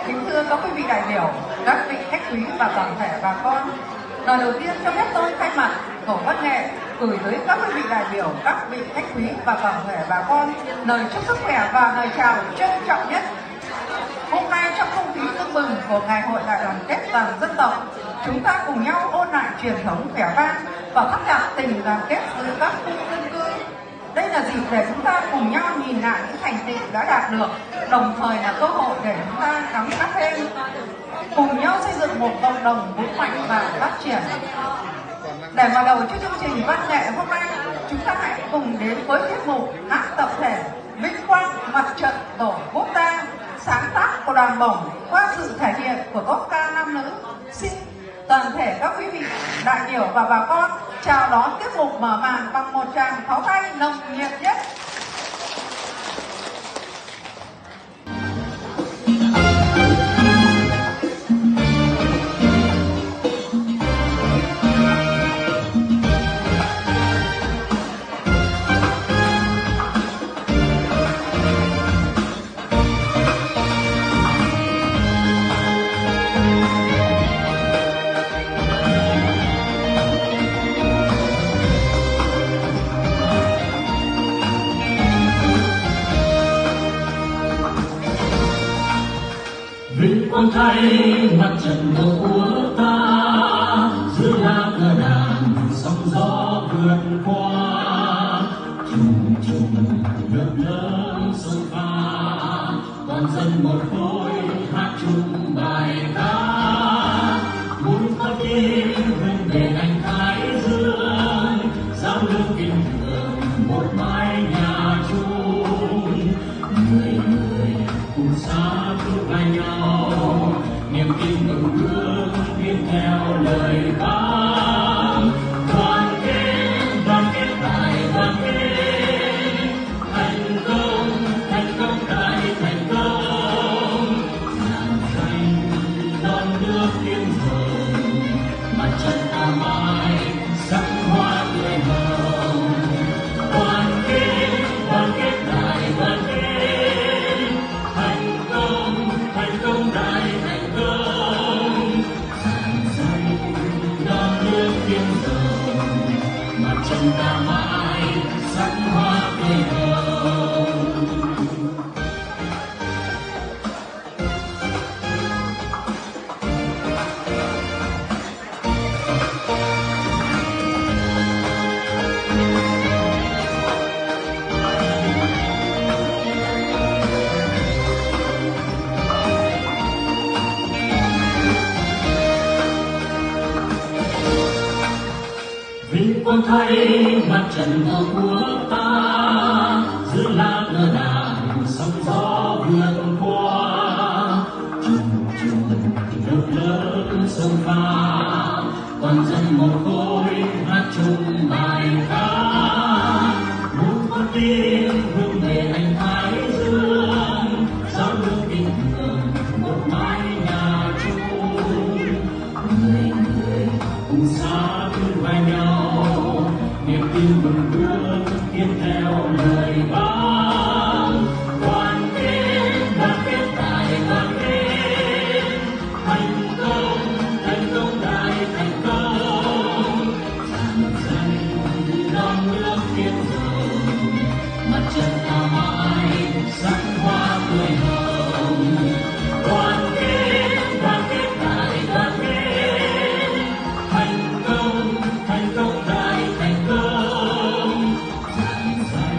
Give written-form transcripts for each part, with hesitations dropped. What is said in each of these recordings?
Kính thưa các quý vị đại biểu, các vị khách quý và toàn thể bà con. Lời đầu tiên cho phép tôi thay mặt Tổ văn nghệ gửi tới các quý vị đại biểu, các vị khách quý và toàn thể bà con lời chúc sức khỏe và lời chào trân trọng nhất. Hôm nay trong không khí tưng bừng của Ngày hội đại đoàn kết toàn dân tộc, chúng ta cùng nhau ôn lại truyền thống vẻ vang và thắt chặt tình đoàn kết giữa các khu dân cư. Đây là dịp để chúng ta cùng nhau nhìn lại những thành tựu đã đạt được, đồng thời là cơ hội để chúng ta gắn kết thêm, cùng nhau xây dựng một cộng đồng vững mạnh và phát triển. Để mở đầu cho chương trình văn nghệ hôm nay, chúng ta hãy cùng đến với tiết mục hát tập thể Vinh quang mặt trận Tổ quốc ta, sáng tác của đoàn bổng qua sự thể hiện của tốt ca nam nữ. Xin toàn thể các quý vị đại biểu và bà con chào đón tiết mục mở màn bằng một tràng pháo tay nồng nhiệt nhất. Vinh quang thay mặt trận Tổ quốc ta, dưới lá cờ đảng sóng gió vượt qua, trùng trùng nước lớn sông pha, toàn dân một khối hát chung bài ca, muốn có tin hướng về anh Thái Dương, giao lưu kinh thường một mái nhà chung, người người cùng xa thương vai nhau, niềm tin mừng bước tiếp theo lời ca. Đoàn kết đại đoàn kết, thành công đại thành công, ngàn xanh non nước tiếng hồng, mặt trận ta mãi sắc hoa tươi hồng. Đoàn kết đại đoàn kết, thành công đại thành công, ngàn xanh non nước tiếng hồng, mặt trận ta mãi sắc hoa tươi hồng. Vinh quang thay mặt trận Tổ quốc ta, dưới lá cờ đảng sóng gió vượt qua, trùng trùng nước lớn sông pha, toàn dân một khối hát chung bài ca, muốn có tin hướng về anh Thái Dương, giao lưu tình thường một mái nhà chung, người người cùng xa thương vai nhau, niềm tin vững bước tiếp theo lời vang. Đoàn kết đại đoàn kết, thành công đại thành công, tràn dần non nước tiếng hồng, mặt trận ta mãi sắc hoa tươi hồng. Đoàn kết đại đoàn kết, thành công đại thành công, tràn dần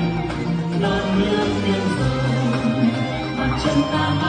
non nước tiếng hồng, mặt trận ta mãi